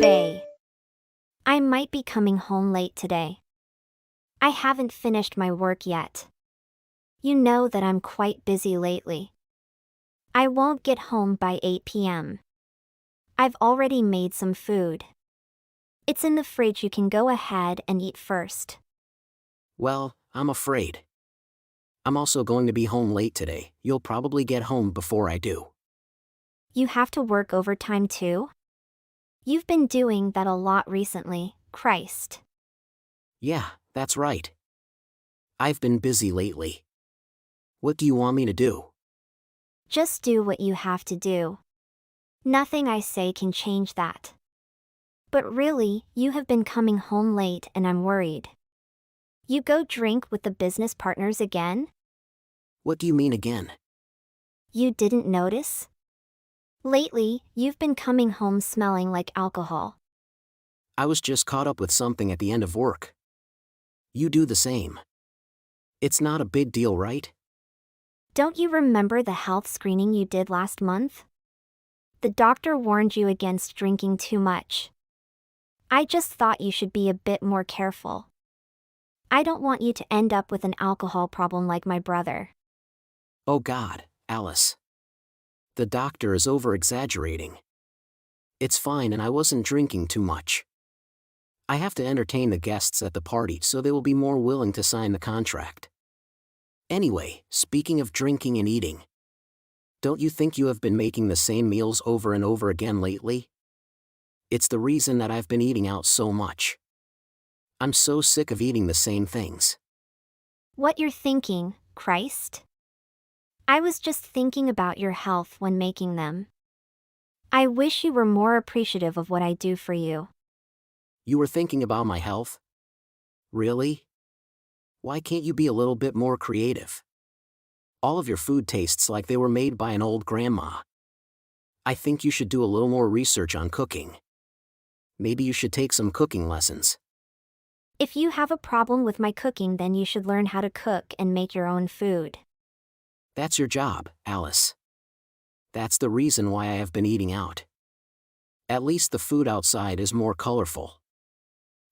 day. I might be coming home late today. I haven't finished my work yet. You know that I'm quite busy lately. I won't get home by 8 p.m. I've already made some food. It's in the fridge, you can go ahead and eat first. Well, I'm afraid. I'm also going to be home late today. You'll probably get home before I do. You have to work overtime too? You've been doing that a lot recently, Christ. Yeah, that's right. I've been busy lately. What do you want me to do? Just do what you have to do. Nothing I say can change that. But really, you have been coming home late and I'm worried. You go drink with the business partners again? What do you mean again? You didn't notice? Lately, you've been coming home smelling like alcohol. I was just caught up with something at the end of work. You do the same. It's not a big deal, right? Don't you remember the health screening you did last month? The doctor warned you against drinking too much. I just thought you should be a bit more careful. I don't want you to end up with an alcohol problem like my brother. Oh God, Alice. The doctor is over-exaggerating. It's fine and I wasn't drinking too much. I have to entertain the guests at the party so they will be more willing to sign the contract. Anyway, speaking of drinking and eating, don't you think you have been making the same meals over and over again lately? It's the reason that I've been eating out so much. I'm so sick of eating the same things. What you're thinking, Christ? I was just thinking about your health when making them. I wish you were more appreciative of what I do for you. You were thinking about my health? Really? Why can't you be a little bit more creative? All of your food tastes like they were made by an old grandma. I think you should do a little more research on cooking. Maybe you should take some cooking lessons. If you have a problem with my cooking, then you should learn how to cook and make your own food. That's your job, Alice. That's the reason why I have been eating out. At least the food outside is more colorful.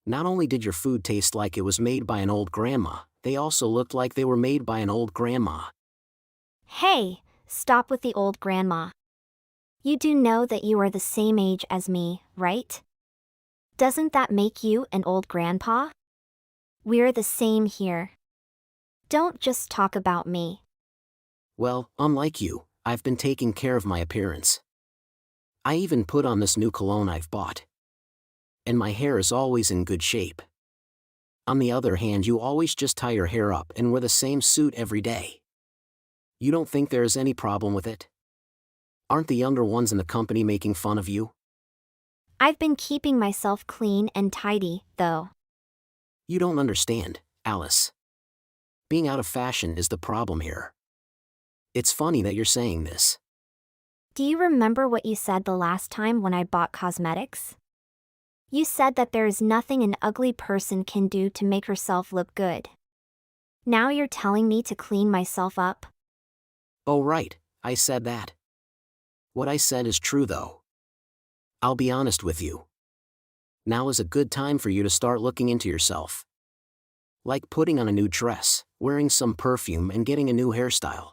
Not only did your food taste like it was made by an old grandma, they also looked like they were made by an old grandma. Hey, stop with the old grandma. You do know that you are the same age as me, right? Doesn't that make you an old grandpa? We're the same here. Don't just talk about me. Well, unlike you, I've been taking care of my appearance. I even put on this new cologne I've bought. And my hair is always in good shape. On the other hand, you always just tie your hair up and wear the same suit every day. You don't think there is any problem with it? Aren't the younger ones in the company making fun of you? I've been keeping myself clean and tidy, though. You don't understand, Alice. Being out of fashion is the problem here. It's funny that you're saying this. Do you remember what you said the last time when I bought cosmetics? You said that there is nothing an ugly person can do to make herself look good. Now you're telling me to clean myself up? Oh right, I said that. What I said is true though. I'll be honest with you. Now is a good time for you to start looking into yourself. Like putting on a new dress, wearing some perfume and getting a new hairstyle.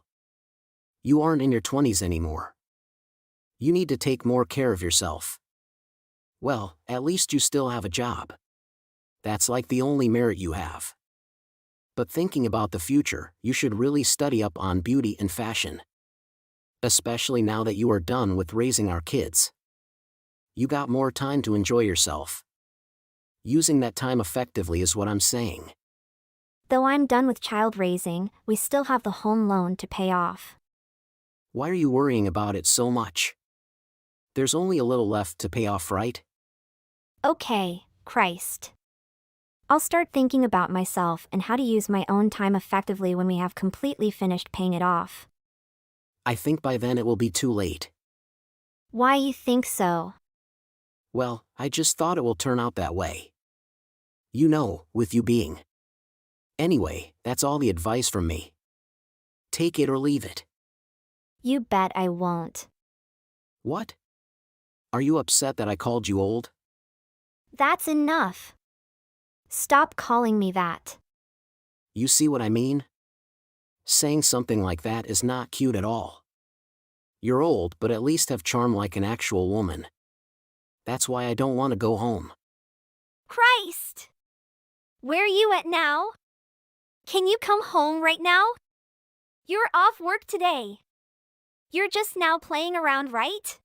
You aren't in your 20s anymore. You need to take more care of yourself. Well, at least you still have a job. That's like the only merit you have. But thinking about the future, you should really study up on beauty and fashion. Especially now that you are done with raising our kids. You got more time to enjoy yourself. Using that time effectively is what I'm saying. Though I'm done with child raising, we still have the home loan to pay off. Why are you worrying about it so much? There's only a little left to pay off, right? Okay, Christ. I'll start thinking about myself and how to use my own time effectively when we have completely finished paying it off. I think by then it will be too late. Why you think so? Well, I just thought it will turn out that way. You know, with you being. Anyway, that's all the advice from me. Take it or leave it. You bet I won't. What? Are you upset that I called you old? That's enough. Stop calling me that. You see what I mean? Saying something like that is not cute at all. You're old, but at least have charm like an actual woman. That's why I don't want to go home. Christ! Where are you at now? Can you come home right now? You're off work today. You're just now playing around, right?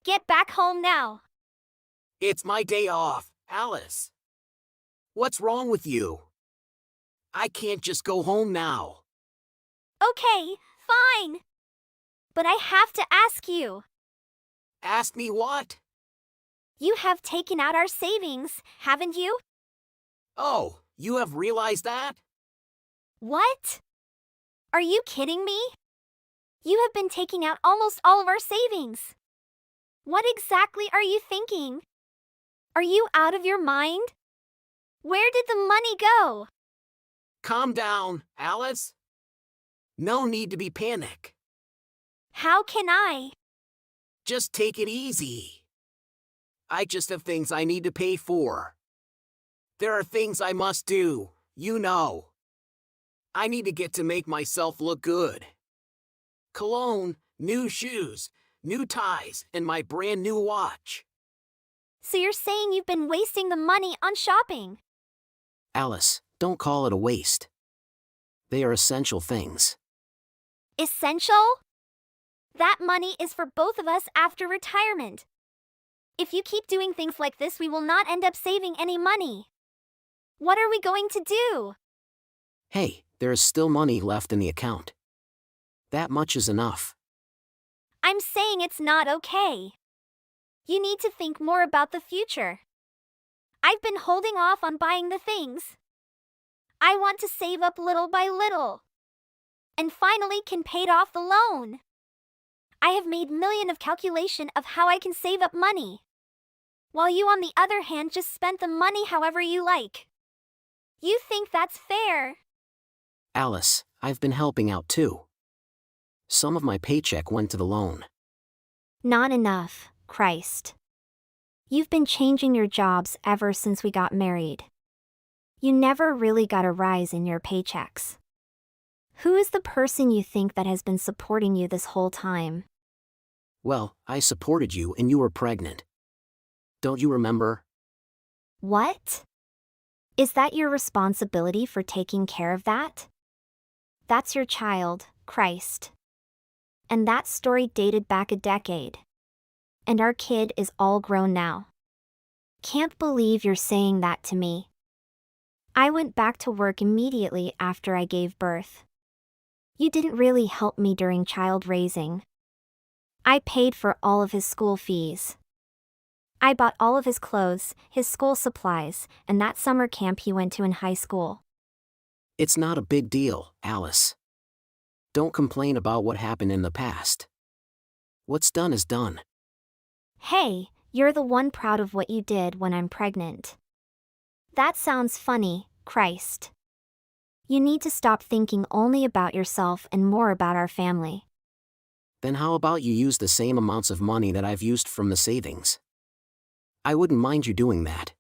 Get back home now. It's my day off, Alice. What's wrong with you? I can't just go home now. Okay, fine. But I have to ask you. Ask me what? You have taken out our savings, haven't you? Oh, you have realized that? What? Are you kidding me? You have been taking out almost all of our savings. What exactly are you thinking? Are you out of your mind? Where did the money go? Calm down, Alice. No need to be panic. How can I? Just take it easy. I just have things I need to pay for. There are things I must do, you know. I need to get to make myself look good. Cologne, new shoes, new ties, and my brand new watch. So you're saying you've been wasting the money on shopping? Alice, don't call it a waste. They are essential things. Essential? That money is for both of us after retirement. If you keep doing things like this, we will not end up saving any money. What are we going to do? Hey, there is still money left in the account. That much is enough. I'm saying it's not okay. You need to think more about the future. I've been holding off on buying the things. I want to save up little by little. And finally can pay off the loan. I have made millions of calculation of how I can save up money. While you on the other hand just spent the money however you like. You think that's fair? Alice, I've been helping out too. Some of my paycheck went to the loan. Not enough, Christ. You've been changing your jobs ever since we got married. You never really got a rise in your paychecks. Who is the person you think that has been supporting you this whole time? Well, I supported you and you were pregnant. Don't you remember? What? Is that your responsibility for taking care of that? That's your child, Christ. And that story dated back a decade. And our kid is all grown now. Can't believe you're saying that to me. I went back to work immediately after I gave birth. You didn't really help me during child raising. I paid for all of his school fees. I bought all of his clothes, his school supplies, and that summer camp he went to in high school. It's not a big deal, Alice. Don't complain about what happened in the past. What's done is done. Hey, you're the one proud of what you did when I'm pregnant. That sounds funny, Christ. You need to stop thinking only about yourself and more about our family. Then how about you use the same amounts of money that I've used from the savings? I wouldn't mind you doing that.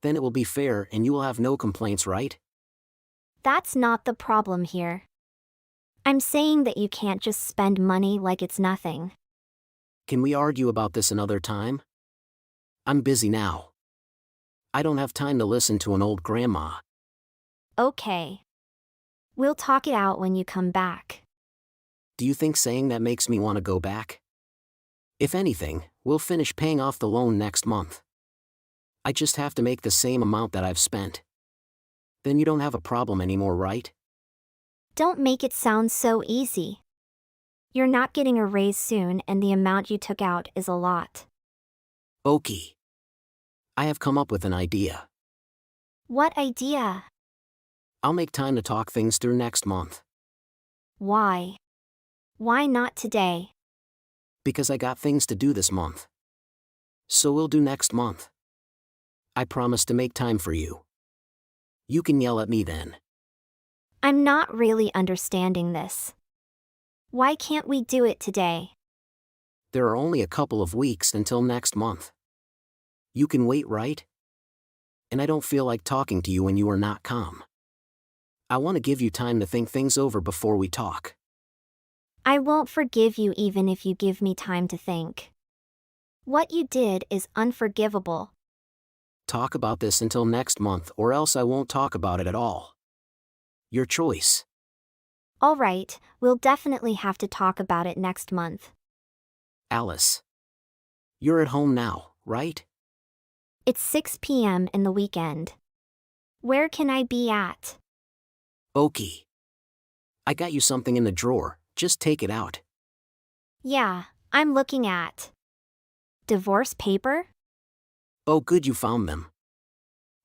Then it will be fair and you will have no complaints, right? That's not the problem here. I'm saying that you can't just spend money like it's nothing. Can we argue about this another time? I'm busy now. I don't have time to listen to an old grandma. Okay. We'll talk it out when you come back. Do you think saying that makes me want to go back? If anything, we'll finish paying off the loan next month. I just have to make the same amount that I've spent. Then you don't have a problem anymore, right? Don't make it sound so easy. You're not getting a raise soon and the amount you took out is a lot. Okay. I have come up with an idea. What idea? I'll make time to talk things through next month. Why? Why not today? Because I got things to do this month. So we'll do next month. I promise to make time for you. You can yell at me then. I'm not really understanding this. Why can't we do it today? There are only a couple of weeks until next month. You can wait, right? And I don't feel like talking to you when you are not calm. I want to give you time to think things over before we talk. I won't forgive you even if you give me time to think. What you did is unforgivable. Talk about this until next month, or else I won't talk about it at all. Your choice. All right, we'll definitely have to talk about it next month. Alice. You're at home now, right? It's 6 p.m. in the weekend. Where can I be at? Okay. I got you something in the drawer, just take it out. Yeah, I'm looking at. Divorce paper? Oh, good you found them.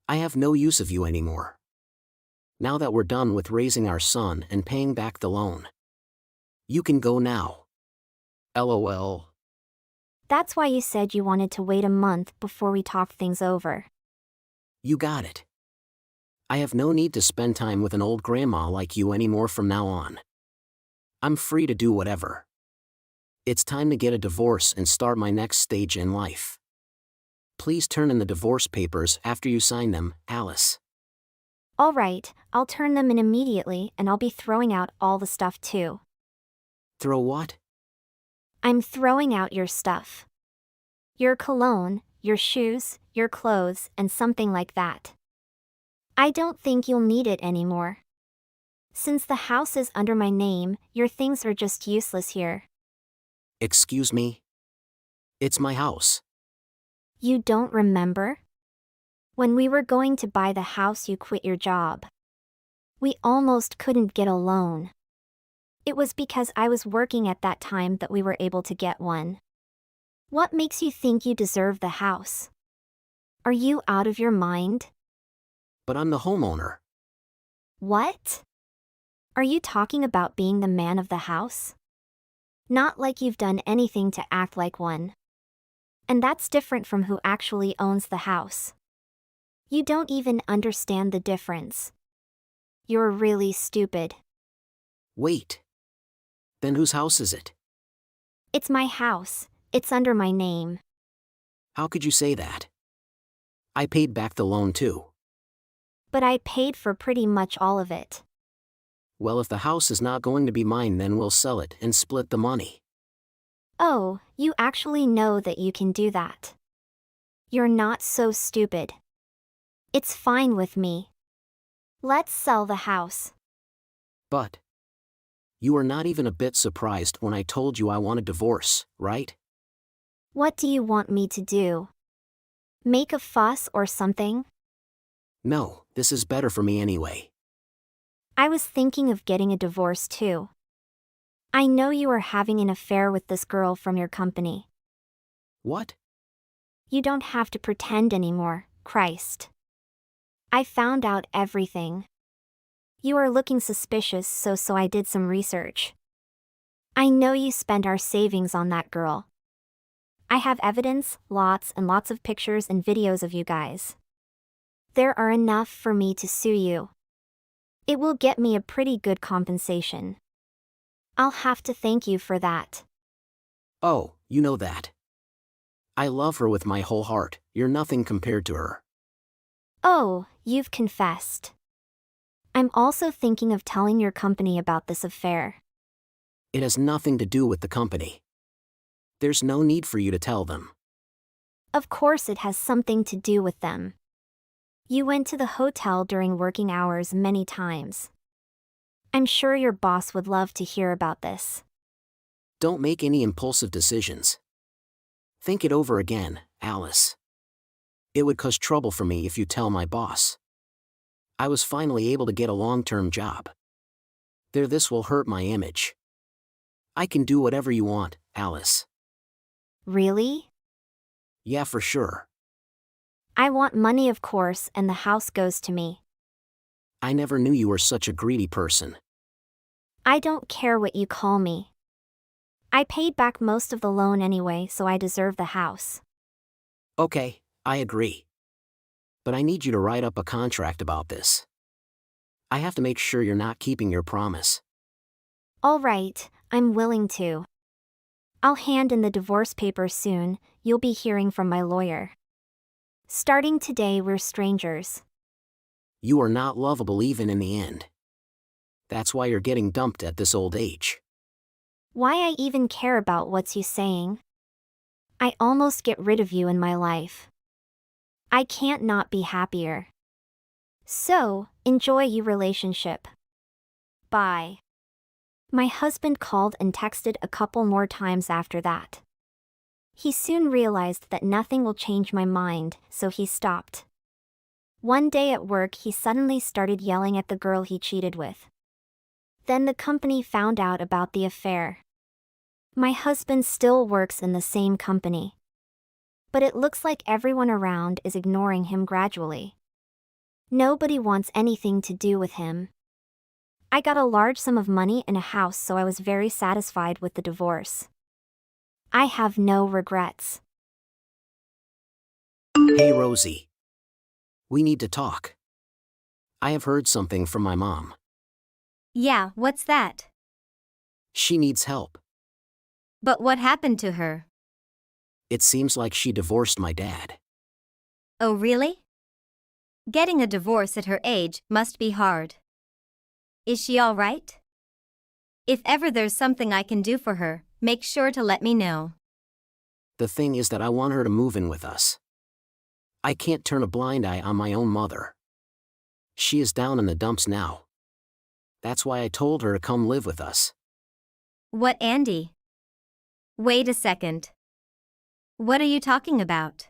I have no use of you anymore. Now that we're done with raising our son and paying back the loan. You can go now. LOL. That's why you said you wanted to wait a month before we talked things over. You got it. I have no need to spend time with an old grandma like you anymore from now on. I'm free to do whatever. It's time to get a divorce and start my next stage in life. Please turn in the divorce papers after you sign them, Alice. All right, I'll turn them in immediately and I'll be throwing out all the stuff too. Throw what? I'm throwing out your stuff. Your cologne, your shoes, your clothes, and something like that. I don't think you'll need it anymore. Since the house is under my name, your things are just useless here. Excuse me? It's my house. You don't remember? When we were going to buy the house, you quit your job. We almost couldn't get a loan. It was because I was working at that time that we were able to get one. What makes you think you deserve the house? Are you out of your mind? But I'm the homeowner. What? Are you talking about being the man of the house? Not like you've done anything to act like one. And that's different from who actually owns the house. You don't even understand the difference. You're really stupid. Wait. Then whose house is it? It's my house. It's under my name. How could you say that? I paid back the loan too. But I paid for pretty much all of it. Well, if the house is not going to be mine, then we'll sell it and split the money. Oh, you actually know that you can do that. You're not so stupid. It's fine with me. Let's sell the house. But you were not even a bit surprised when I told you I want a divorce, right? What do you want me to do? Make a fuss or something? No, this is better for me anyway. I was thinking of getting a divorce too. I know you are having an affair with this girl from your company. What? You don't have to pretend anymore, Christ. I found out everything. You are looking suspicious, so I did some research. I know you spent our savings on that girl. I have evidence, lots and lots of pictures and videos of you guys. There are enough for me to sue you. It will get me a pretty good compensation. I'll have to thank you for that. Oh, you know that. I love her with my whole heart. You're nothing compared to her. Oh, you've confessed. I'm also thinking of telling your company about this affair. It has nothing to do with the company. There's no need for you to tell them. Of course it has something to do with them. You went to the hotel during working hours many times. I'm sure your boss would love to hear about this. Don't make any impulsive decisions. Think it over again, Alice. It would cause trouble for me if you tell my boss. I was finally able to get a long-term job. This will hurt my image. I can do whatever you want, Alice. Really? Yeah, for sure. I want money, of course, and the house goes to me. I never knew you were such a greedy person. I don't care what you call me. I paid back most of the loan anyway, so I deserve the house. Okay, I agree. But I need you to write up a contract about this. I have to make sure you're not keeping your promise. All right, I'm willing to. I'll hand in the divorce papers soon. You'll be hearing from my lawyer. Starting today, we're strangers. You are not lovable even in the end. That's why you're getting dumped at this old age. Why I even care about what's you saying? I almost get rid of you in my life. I can't not be happier. So, enjoy your relationship. Bye. My husband called and texted a couple more times after that. He soon realized that nothing will change my mind, so he stopped. One day at work, he suddenly started yelling at the girl he cheated with. Then the company found out about the affair. My husband still works in the same company. But it looks like everyone around is ignoring him gradually. Nobody wants anything to do with him. I got a large sum of money and a house, so I was very satisfied with the divorce. I have no regrets. Hey Rosie. We need to talk. I have heard something from my mom. Yeah, what's that? She needs help. But what happened to her? It seems like she divorced my dad. Oh, really? Getting a divorce at her age must be hard. Is she all right? If ever there's something I can do for her, make sure to let me know. The thing is that I want her to move in with us. I can't turn a blind eye on my own mother. She is down in the dumps now. That's why I told her to come live with us. What, Andy? Wait a second. What are you talking about?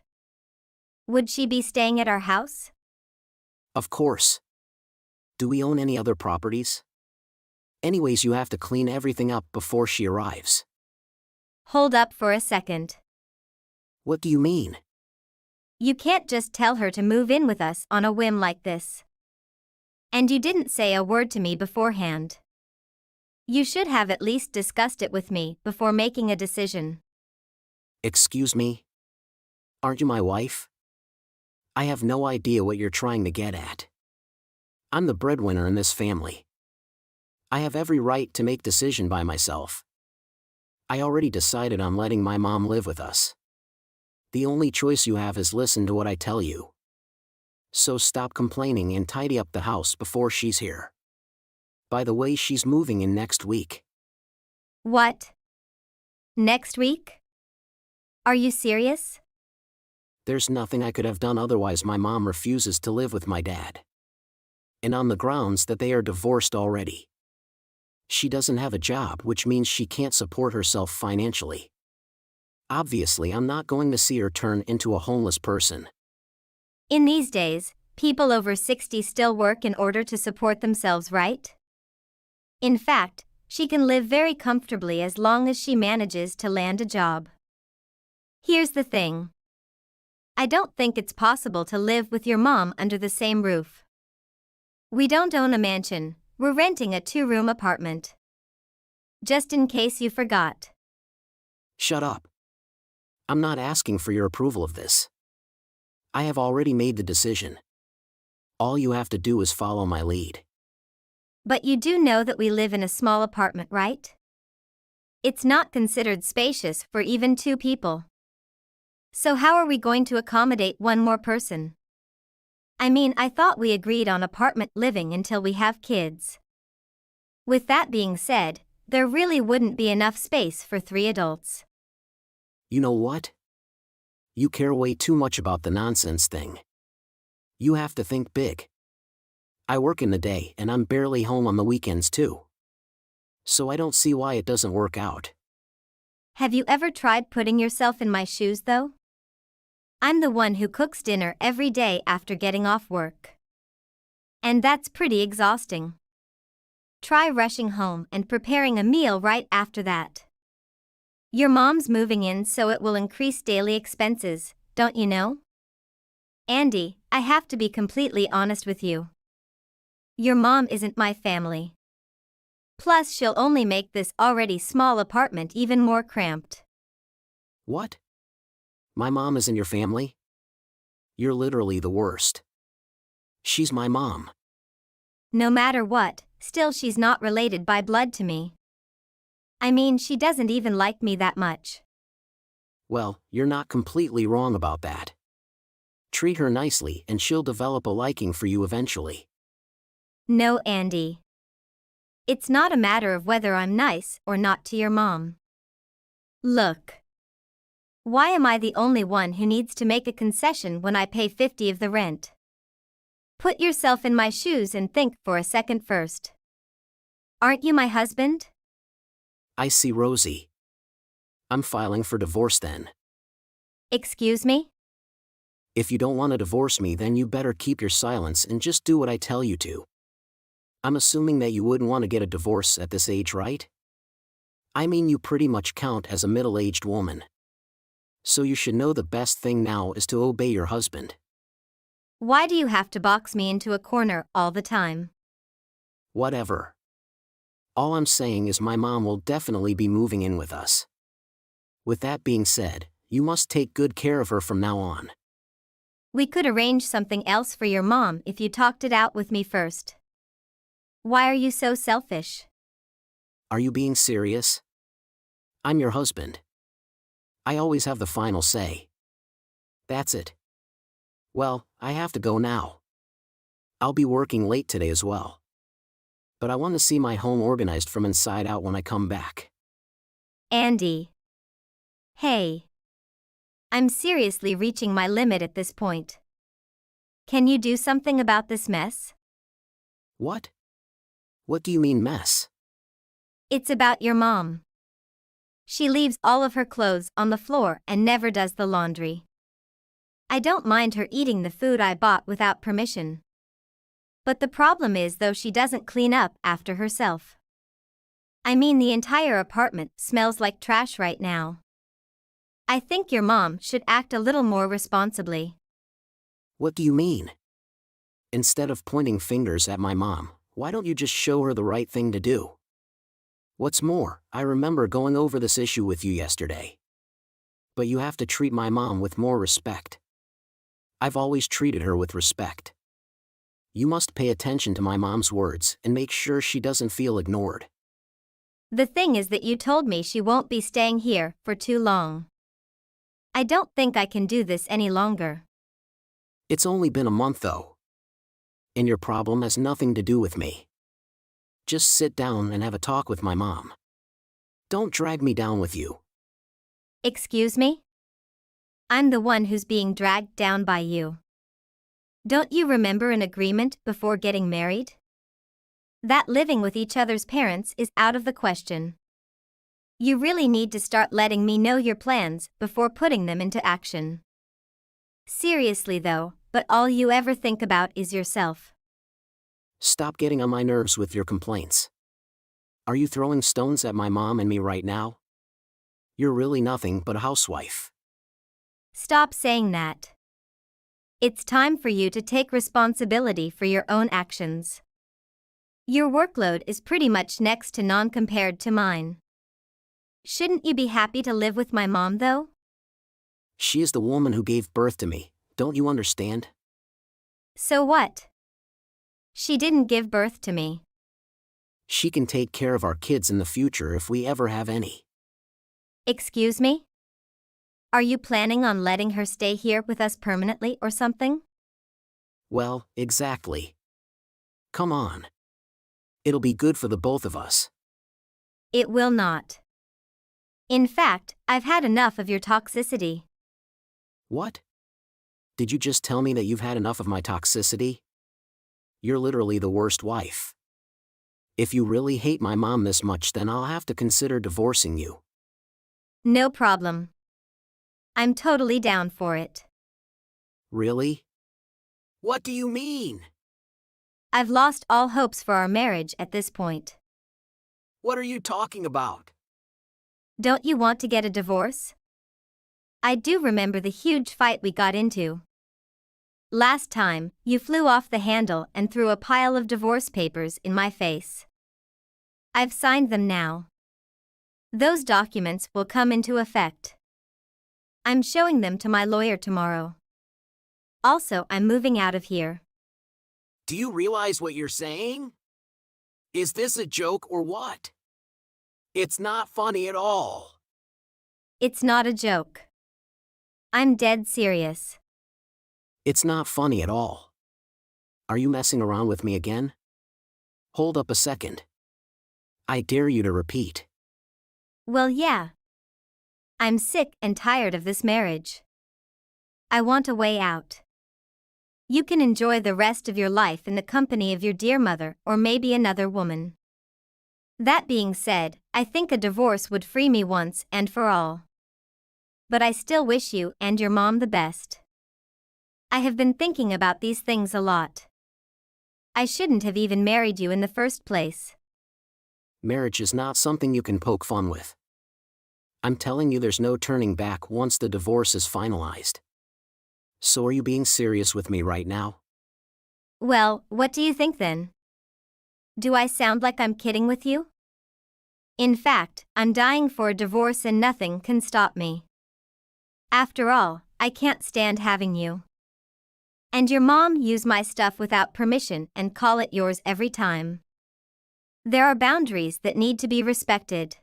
Would she be staying at our house? Of course. Do we own any other properties? Anyways, you have to clean everything up before she arrives. Hold up for a second. What do you mean? You can't just tell her to move in with us on a whim like this. And you didn't say a word to me beforehand. You should have at least discussed it with me before making a decision. Excuse me? Aren't you my wife? I have no idea what you're trying to get at. I'm the breadwinner in this family. I have every right to make decision by myself. I already decided on letting my mom live with us. The only choice you have is listen to what I tell you. So stop complaining and tidy up the house before she's here. By the way, she's moving in next week. What? Next week? Are you serious? There's nothing I could have done otherwise. My mom refuses to live with my dad. And on the grounds that they are divorced already. She doesn't have a job, which means she can't support herself financially. Obviously, I'm not going to see her turn into a homeless person. In these days, people over 60 still work in order to support themselves, right? In fact, she can live very comfortably as long as she manages to land a job. Here's the thing. I don't think it's possible to live with your mom under the same roof. We don't own a mansion, we're renting a 2-room apartment. Just in case you forgot. Shut up. I'm not asking for your approval of this. I have already made the decision. All you have to do is follow my lead. But you do know that we live in a small apartment, right? It's not considered spacious for even 2 people. So how are we going to accommodate one more person? I mean, I thought we agreed on apartment living until we have kids. With that being said, there really wouldn't be enough space for 3 adults. You know what? You care way too much about the nonsense thing. You have to think big. I work in the day and I'm barely home on the weekends too. So I don't see why it doesn't work out. Have you ever tried putting yourself in my shoes, though? I'm the one who cooks dinner every day after getting off work. And that's pretty exhausting. Try rushing home and preparing a meal right after that. Your mom's moving in, so it will increase daily expenses, don't you know? Andy, I have to be completely honest with you. Your mom isn't my family. Plus, she'll only make this already small apartment even more cramped. What? My mom isn't your family? You're literally the worst. She's my mom. No matter what, still she's not related by blood to me. I mean, she doesn't even like me that much. Well, you're not completely wrong about that. Treat her nicely and she'll develop a liking for you eventually. No, Andy. It's not a matter of whether I'm nice or not to your mom. Look. Why am I the only one who needs to make a concession when I pay 50 of the rent? Put yourself in my shoes and think for a second first. Aren't you my husband? I see, Rosie. I'm filing for divorce then. Excuse me? If you don't want to divorce me, then you better keep your silence and just do what I tell you to. I'm assuming that you wouldn't want to get a divorce at this age, right? I mean, you pretty much count as a middle-aged woman. So you should know the best thing now is to obey your husband. Why do you have to box me into a corner all the time? Whatever. All I'm saying is my mom will definitely be moving in with us. With that being said, you must take good care of her from now on. We could arrange something else for your mom if you talked it out with me first. Why are you so selfish? Are you being serious? I'm your husband. I always have the final say. That's it. Well, I have to go now. I'll be working late today as well. But I want to see my home organized from inside out when I come back. Andy. Hey. I'm seriously reaching my limit at this point. Can you do something about this mess? What? What do you mean mess? It's about your mom. She leaves all of her clothes on the floor and never does the laundry. I don't mind her eating the food I bought without permission. But the problem is, though, she doesn't clean up after herself. I mean, the entire apartment smells like trash right now. I think your mom should act a little more responsibly. What do you mean? Instead of pointing fingers at my mom, why don't you just show her the right thing to do? What's more, I remember going over this issue with you yesterday. But you have to treat my mom with more respect. I've always treated her with respect. You must pay attention to my mom's words and make sure she doesn't feel ignored. The thing is that you told me she won't be staying here for too long. I don't think I can do this any longer. It's only been a month though. And your problem has nothing to do with me. Just sit down and have a talk with my mom. Don't drag me down with you. Excuse me? I'm the one who's being dragged down by you. Don't you remember an agreement before getting married? That living with each other's parents is out of the question. You really need to start letting me know your plans before putting them into action. Seriously though, but all you ever think about is yourself. Stop getting on my nerves with your complaints. Are you throwing stones at my mom and me right now? You're really nothing but a housewife. Stop saying that. It's time for you to take responsibility for your own actions. Your workload is pretty much next to none compared to mine. Shouldn't you be happy to live with my mom though? She is the woman who gave birth to me, don't you understand? So what? She didn't give birth to me. She can take care of our kids in the future if we ever have any. Excuse me? Are you planning on letting her stay here with us permanently or something? Well, exactly. Come on. It'll be good for the both of us. It will not. In fact, I've had enough of your toxicity. What? Did you just tell me that you've had enough of my toxicity? You're literally the worst wife. If you really hate my mom this much, then I'll have to consider divorcing you. No problem. I'm totally down for it. Really? What do you mean? I've lost all hopes for our marriage at this point. What are you talking about? Don't you want to get a divorce? I do remember the huge fight we got into. Last time, you flew off the handle and threw a pile of divorce papers in my face. I've signed them now. Those documents will come into effect. I'm showing them to my lawyer tomorrow. Also, I'm moving out of here. Do you realize what you're saying? Is this a joke or what? It's not funny at all. It's not a joke. I'm dead serious. It's not funny at all. Are you messing around with me again? Hold up a second. I dare you to repeat. Well, yeah. I'm sick and tired of this marriage. I want a way out. You can enjoy the rest of your life in the company of your dear mother or maybe another woman. That being said, I think a divorce would free me once and for all. But I still wish you and your mom the best. I have been thinking about these things a lot. I shouldn't have even married you in the first place. Marriage is not something you can poke fun with. I'm telling you there's no turning back once the divorce is finalized. So are you being serious with me right now? Well, what do you think then? Do I sound like I'm kidding with you? In fact, I'm dying for a divorce and nothing can stop me. After all, I can't stand having you. And your mom use my stuff without permission and call it yours every time. There are boundaries that need to be respected.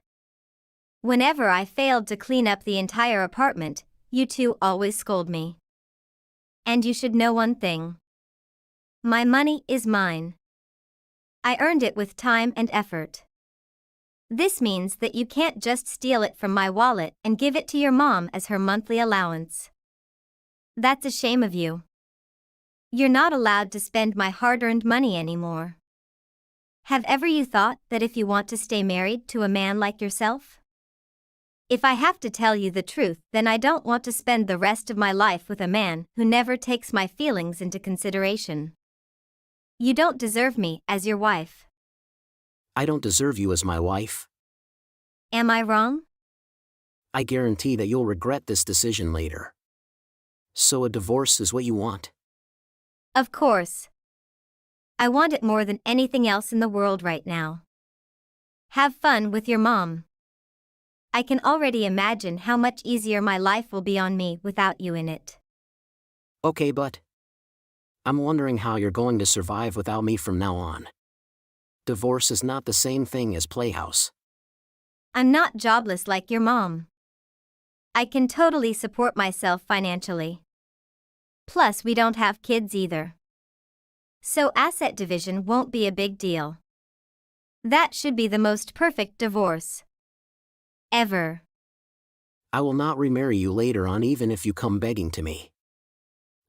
Whenever I failed to clean up the entire apartment, you two always scold me. And you should know one thing. My money is mine. I earned it with time and effort. This means that you can't just steal it from my wallet and give it to your mom as her monthly allowance. That's a shame of you. You're not allowed to spend my hard-earned money anymore. Have ever you thought that if you want to stay married to a man like yourself? If I have to tell you the truth, then I don't want to spend the rest of my life with a man who never takes my feelings into consideration. You don't deserve me as your wife. I don't deserve you as my wife. Am I wrong? I guarantee that you'll regret this decision later. So a divorce is what you want? Of course. I want it more than anything else in the world right now. Have fun with your mom. I can already imagine how much easier my life will be on me without you in it. Okay, but I'm wondering how you're going to survive without me from now on. Divorce is not the same thing as Playhouse. I'm not jobless like your mom. I can totally support myself financially. Plus, we don't have kids either. So asset division won't be a big deal. That should be the most perfect divorce ever. I will not remarry you later on even if you come begging to me.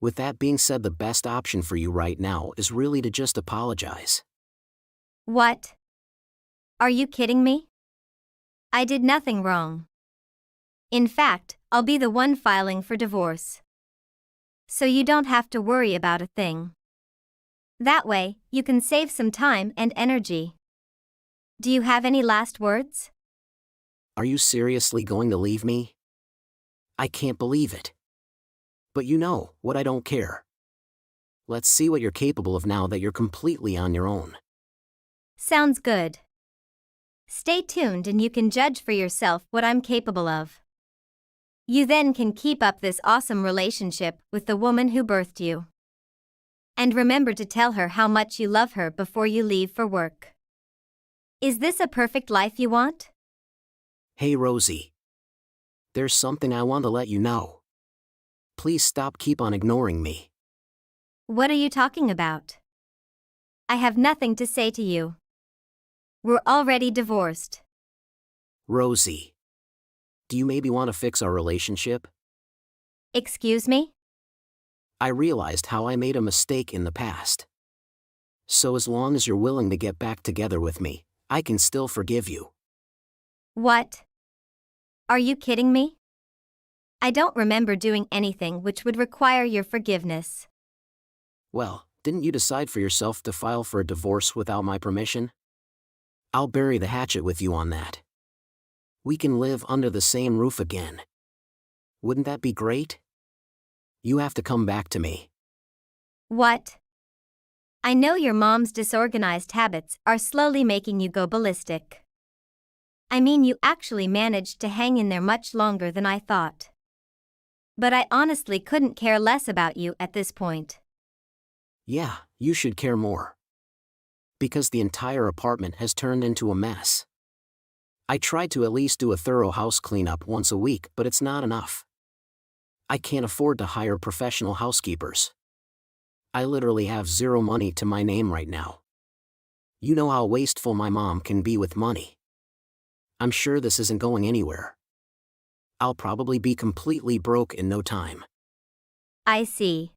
With that being said, the best option for you right now is really to just apologize. What? Are you kidding me? I did nothing wrong. In fact, I'll be the one filing for divorce. So you don't have to worry about a thing. That way, you can save some time and energy. Do you have any last words? Are you seriously going to leave me? I can't believe it. But you know what, I don't care. Let's see what you're capable of now that you're completely on your own. Sounds good. Stay tuned and you can judge for yourself what I'm capable of. You then can keep up this awesome relationship with the woman who birthed you. And remember to tell her how much you love her before you leave for work. Is this a perfect life you want? Hey Rosie. There's something I want to let you know. Please keep on ignoring me. What are you talking about? I have nothing to say to you. We're already divorced. Rosie. Do you maybe want to fix our relationship? Excuse me? I realized how I made a mistake in the past. So as long as you're willing to get back together with me, I can still forgive you. What? Are you kidding me? I don't remember doing anything which would require your forgiveness. Well, didn't you decide for yourself to file for a divorce without my permission? I'll bury the hatchet with you on that. We can live under the same roof again. Wouldn't that be great? You have to come back to me. What? I know your mom's disorganized habits are slowly making you go ballistic. I mean, you actually managed to hang in there much longer than I thought. But I honestly couldn't care less about you at this point. Yeah, you should care more. Because the entire apartment has turned into a mess. I tried to at least do a thorough house cleanup once a week, but it's not enough. I can't afford to hire professional housekeepers. I literally have zero money to my name right now. You know how wasteful my mom can be with money. I'm sure this isn't going anywhere. I'll probably be completely broke in no time. I see.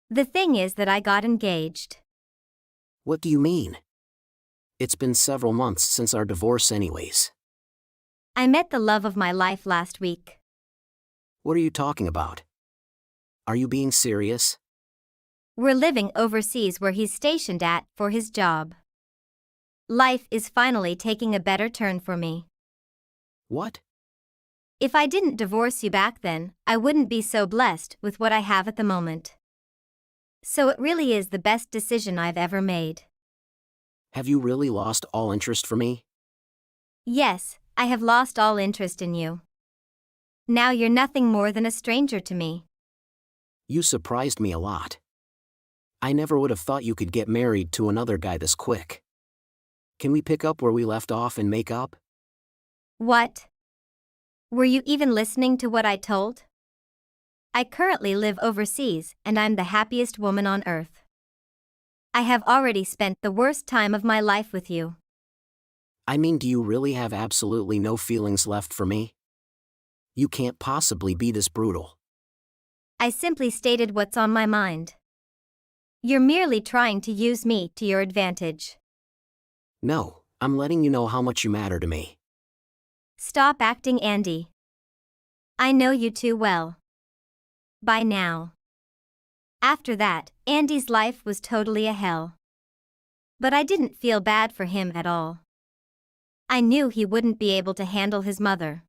The thing is that I got engaged. What do you mean? It's been several months since our divorce anyways. I met the love of my life last week. What are you talking about? Are you being serious? We're living overseas where he's stationed at for his job. Life is finally taking a better turn for me. What? If I didn't divorce you back then, I wouldn't be so blessed with what I have at the moment. So it really is the best decision I've ever made. Have you really lost all interest for me? Yes, I have lost all interest in you. Now you're nothing more than a stranger to me. You surprised me a lot. I never would have thought you could get married to another guy this quick. Can we pick up where we left off and make up? What? Were you even listening to what I told? I currently live overseas and I'm the happiest woman on earth. I have already spent the worst time of my life with you. I mean, do you really have absolutely no feelings left for me? You can't possibly be this brutal. I simply stated what's on my mind. You're merely trying to use me to your advantage. No, I'm letting you know how much you matter to me. Stop acting, Andy. I know you too well. By now. After that, Andy's life was totally a hell. But I didn't feel bad for him at all. I knew he wouldn't be able to handle his mother.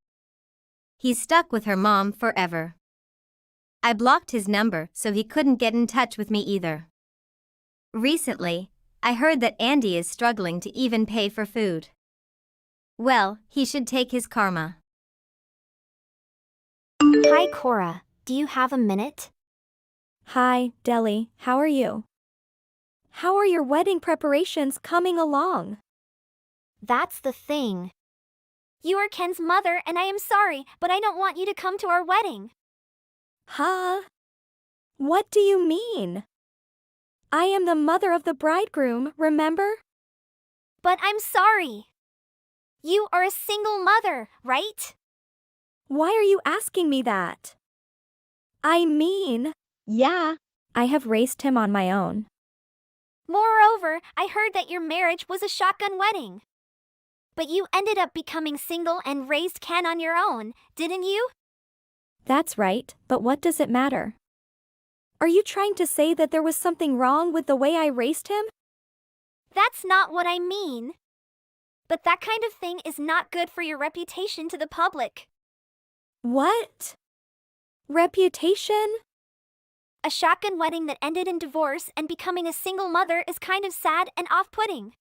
He's stuck with her mom forever. I blocked his number so he couldn't get in touch with me either. Recently, I heard that Andy is struggling to even pay for food. Well, he should take his karma. Hi, Cora. Do you have a minute? Hi, Deli. How are you? How are your wedding preparations coming along? That's the thing. You are Ken's mother, and I am sorry, but I don't want you to come to our wedding. Huh? What do you mean? I am the mother of the bridegroom, remember? But I'm sorry. You are a single mother, right? Why are you asking me that? I mean, yeah, I have raised him on my own. Moreover, I heard that your marriage was a shotgun wedding. But you ended up becoming single and raised Ken on your own, didn't you? That's right, but what does it matter? Are you trying to say that there was something wrong with the way I raised him? That's not what I mean. But that kind of thing is not good for your reputation to the public. What? Reputation? A shotgun wedding that ended in divorce and becoming a single mother is kind of sad and off-putting.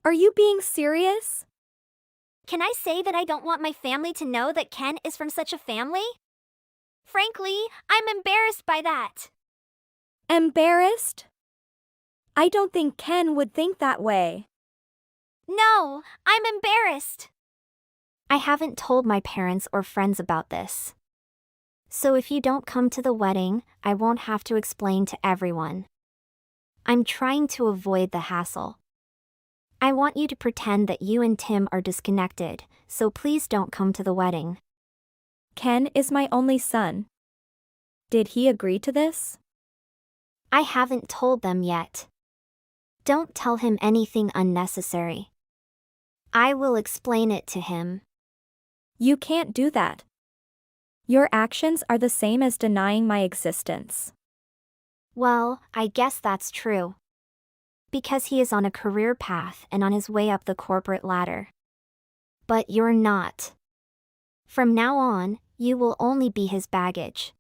Are you being serious? Can I say that I don't want my family to know that Ken is from such a family? Frankly, I'm embarrassed by that. Embarrassed? I don't think Ken would think that way. No, I'm embarrassed. I haven't told my parents or friends about this. So if you don't come to the wedding, I won't have to explain to everyone. I'm trying to avoid the hassle. I want you to pretend that you and Tim are disconnected, so please don't come to the wedding. Ken is my only son. Did he agree to this? I haven't told them yet. Don't tell him anything unnecessary. I will explain it to him. You can't do that. Your actions are the same as denying my existence. Well, I guess that's true. Because he is on a career path and on his way up the corporate ladder. But you're not. From now on, you will only be his baggage.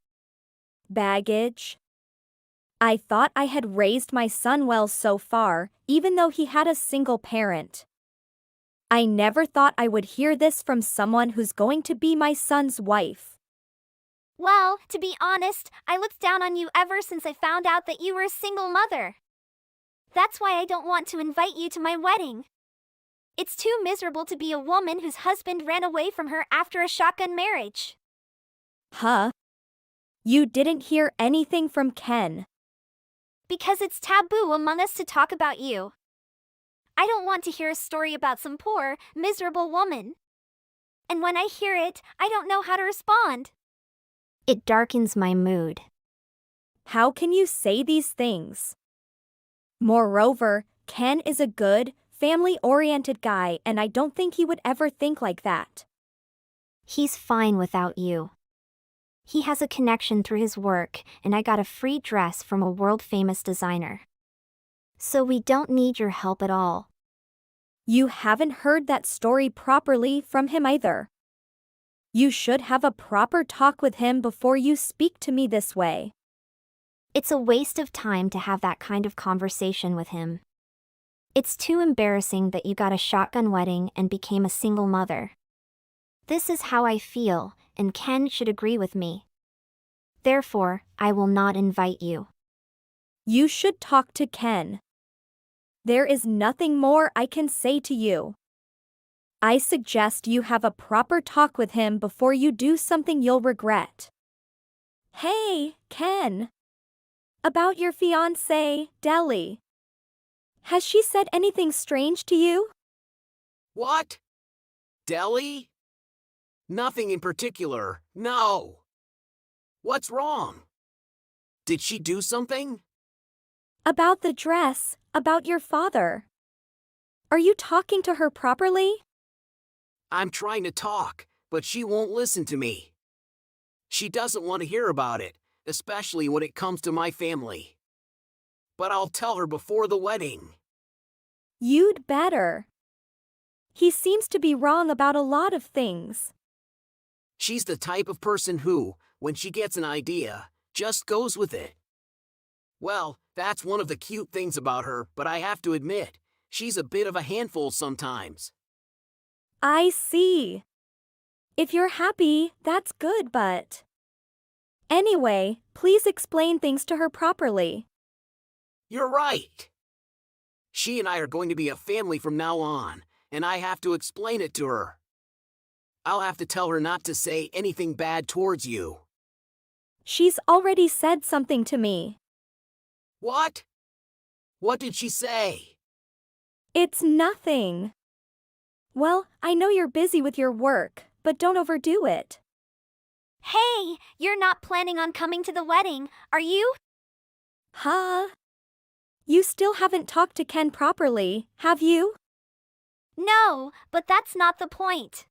Baggage? I thought I had raised my son well so far, even though he had a single parent. I never thought I would hear this from someone who's going to be my son's wife. Well, to be honest, I looked down on you ever since I found out that you were a single mother. That's why I don't want to invite you to my wedding. It's too miserable to be a woman whose husband ran away from her after a shotgun marriage. Huh? You didn't hear anything from Ken. because it's taboo among us to talk about you. I don't want to hear a story about some poor, miserable woman. And when I hear it, I don't know how to respond. It darkens my mood. How can you say these things? Moreover, Ken is a good, family-oriented guy, and I don't think he would ever think like that. He's fine without you. He has a connection through his work, and I got a free dress from a world-famous designer. So we don't need your help at all. You haven't heard that story properly from him either. You should have a proper talk with him before you speak to me this way. It's a waste of time to have that kind of conversation with him. It's too embarrassing that you got a shotgun wedding and became a single mother. This is how I feel, and Ken should agree with me. Therefore, I will not invite you. You should talk to Ken. There is nothing more I can say to you. I suggest you have a proper talk with him before you do something you'll regret. Hey, Ken. About your fiancée, Deli. Has she said anything strange to you? What? Deli? Nothing in particular, no. What's wrong? Did she do something? About the dress, about your father. Are you talking to her properly? I'm trying to talk, but she won't listen to me. She doesn't want to hear about it, especially when it comes to my family. But I'll tell her before the wedding. You'd better. He seems to be wrong about a lot of things. She's the type of person who, when she gets an idea, just goes with it. Well, that's one of the cute things about her, but I have to admit, she's a bit of a handful sometimes. I see. If you're happy, that's good, but... Anyway, please explain things to her properly. You're right. She and I are going to be a family from now on, and I have to explain it to her. I'll have to tell her not to say anything bad towards you. She's already said something to me. What? What did she say? It's nothing. Well, I know you're busy with your work, but don't overdo it. Hey, you're not planning on coming to the wedding, are you? Huh? You still haven't talked to Ken properly, have you? No, but that's not the point.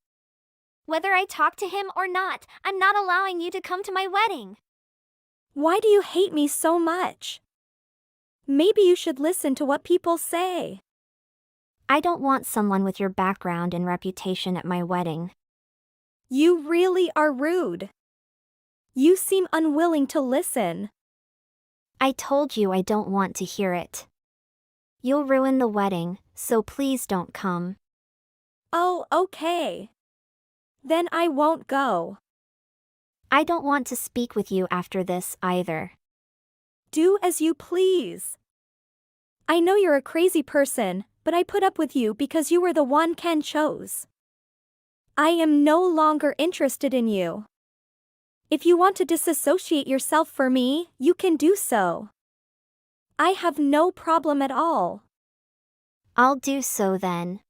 Whether I talk to him or not, I'm not allowing you to come to my wedding. Why do you hate me so much? Maybe you should listen to what people say. I don't want someone with your background and reputation at my wedding. You really are rude. You seem unwilling to listen. I told you I don't want to hear it. You'll ruin the wedding, so please don't come. Oh, okay. Then I won't go. I don't want to speak with you after this either. Do as you please. I know you're a crazy person, but I put up with you because you were the one Ken chose. I am no longer interested in you. If you want to disassociate yourself for me, you can do so. I have no problem at all. I'll do so then.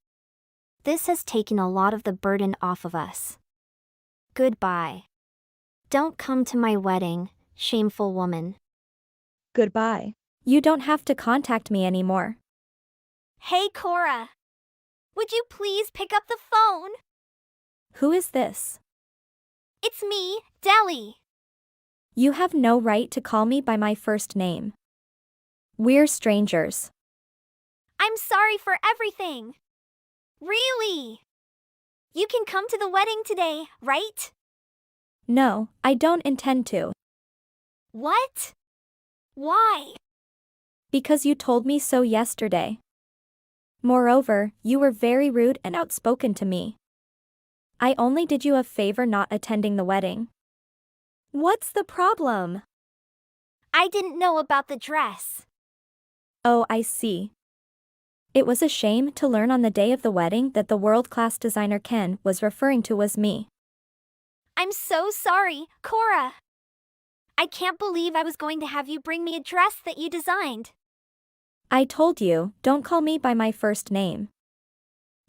This has taken a lot of the burden off of us. Goodbye. Don't come to my wedding, shameful woman. Goodbye. You don't have to contact me anymore. Hey, Cora. Would you please pick up the phone? Who is this? It's me, Deli. You have no right to call me by my first name. We're strangers. I'm sorry for everything. Really? You can come to the wedding today, right? No, I don't intend to. What? Why? Because you told me so yesterday. Moreover, you were very rude and outspoken to me. I only did you a favor not attending the wedding. What's the problem? I didn't know about the dress. Oh, I see. It was a shame to learn on the day of the wedding that the world-class designer Ken was referring to was me. I'm so sorry, Cora. I can't believe I was going to have you bring me a dress that you designed. I told you, don't call me by my first name.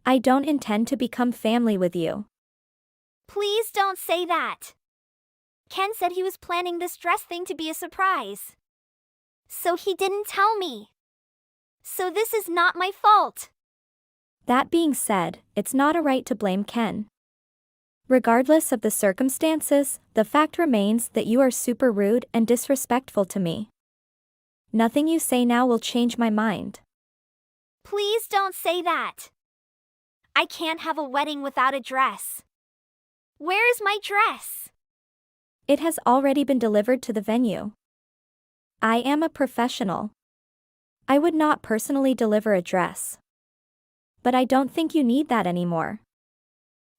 I don't intend to become family with you. Please don't say that. Ken said he was planning this dress thing to be a surprise. So he didn't tell me. So this is not my fault. That being said, it's not a right to blame Ken. Regardless of the circumstances, the fact remains that you are super rude and disrespectful to me. Nothing you say now will change my mind. Please don't say that. I can't have a wedding without a dress. Where is my dress? It has already been delivered to the venue. I am a professional. I would not personally deliver a dress. But I don't think you need that anymore.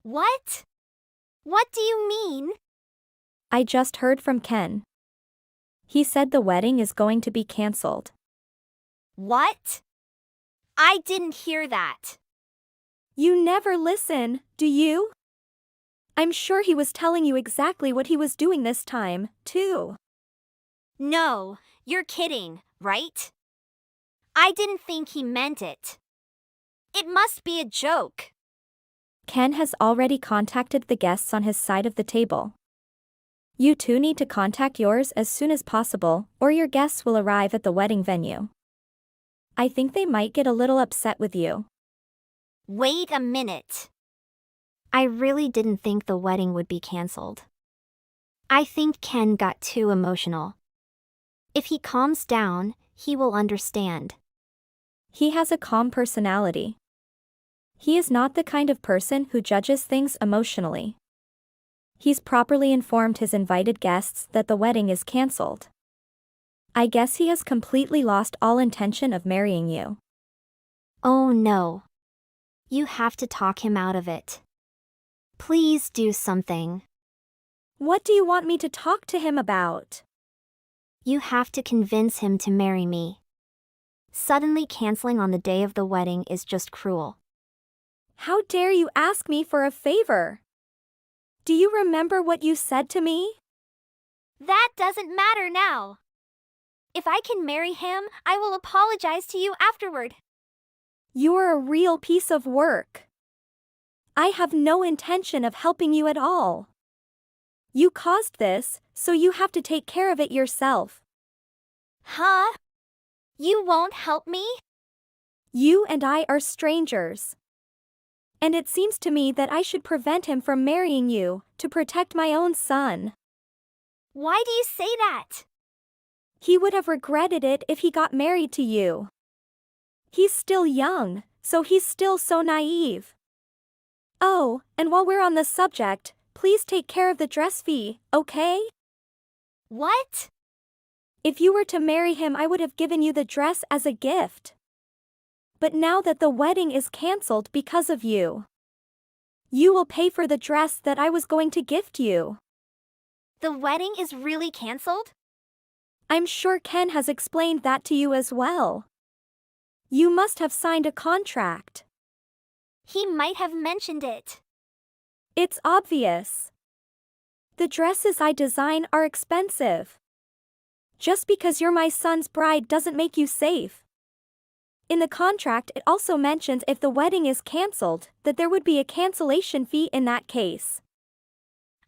What? What do you mean? I just heard from Ken. He said the wedding is going to be cancelled. What? I didn't hear that. You never listen, do you? I'm sure he was telling you exactly what he was doing this time, too. No, you're kidding, right? I didn't think he meant it. It must be a joke. Ken has already contacted the guests on his side of the table. You two need to contact yours as soon as possible, or your guests will arrive at the wedding venue. I think they might get a little upset with you. Wait a minute. I really didn't think the wedding would be cancelled. I think Ken got too emotional. If he calms down, he will understand. He has a calm personality. He is not the kind of person who judges things emotionally. He's properly informed his invited guests that the wedding is cancelled. I guess he has completely lost all intention of marrying you. Oh no. You have to talk him out of it. Please do something. What do you want me to talk to him about? You have to convince him to marry me. Suddenly canceling on the day of the wedding is just cruel. How dare you ask me for a favor? Do you remember what you said to me? That doesn't matter now. If I can marry him, I will apologize to you afterward. You're a real piece of work. I have no intention of helping you at all. You caused this, so you have to take care of it yourself. Huh? You won't help me? You and I are strangers. And it seems to me that I should prevent him from marrying you, to protect my own son. Why do you say that? He would have regretted it if he got married to you. He's still young, so he's still so naive. Oh, and while we're on the subject, please take care of the dress fee, okay? What? If you were to marry him, I would have given you the dress as a gift. But now that the wedding is cancelled because of you, you will pay for the dress that I was going to gift you. The wedding is really cancelled? I'm sure Ken has explained that to you as well. You must have signed a contract. He might have mentioned it. It's obvious. The dresses I design are expensive. Just because you're my son's bride doesn't make you safe. In the contract, it also mentions if the wedding is cancelled, that there would be a cancellation fee in that case.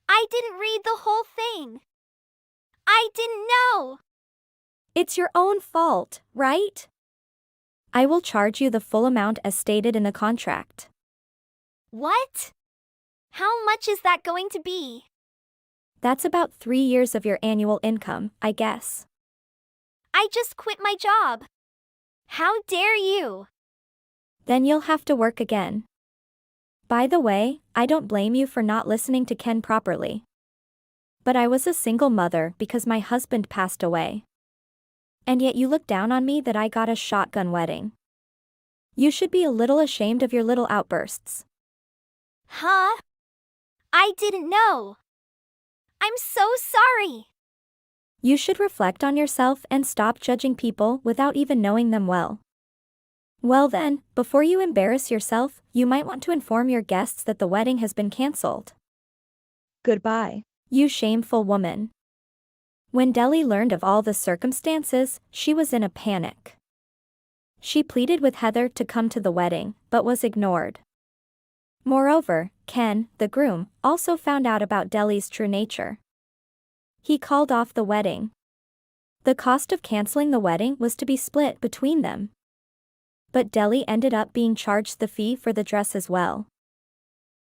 I didn't read the whole thing. I didn't know. It's your own fault, right? I will charge you the full amount as stated in the contract. What? How much is that going to be? That's about 3 years of your annual income, I guess. I just quit my job. How dare you? Then you'll have to work again. By the way, I don't blame you for not listening to Ken properly. But I was a single mother because my husband passed away. And yet you look down on me that I got a shotgun wedding. You should be a little ashamed of your little outbursts. Huh? I didn't know. I'm so sorry. You should reflect on yourself and stop judging people without even knowing them well. Well then, before you embarrass yourself, you might want to inform your guests that the wedding has been cancelled. Goodbye. You shameful woman. When Deli learned of all the circumstances, she was in a panic. She pleaded with Heather to come to the wedding, but was ignored. Moreover, Ken, the groom, also found out about Deli's true nature. He called off the wedding. The cost of canceling the wedding was to be split between them. But Deli ended up being charged the fee for the dress as well.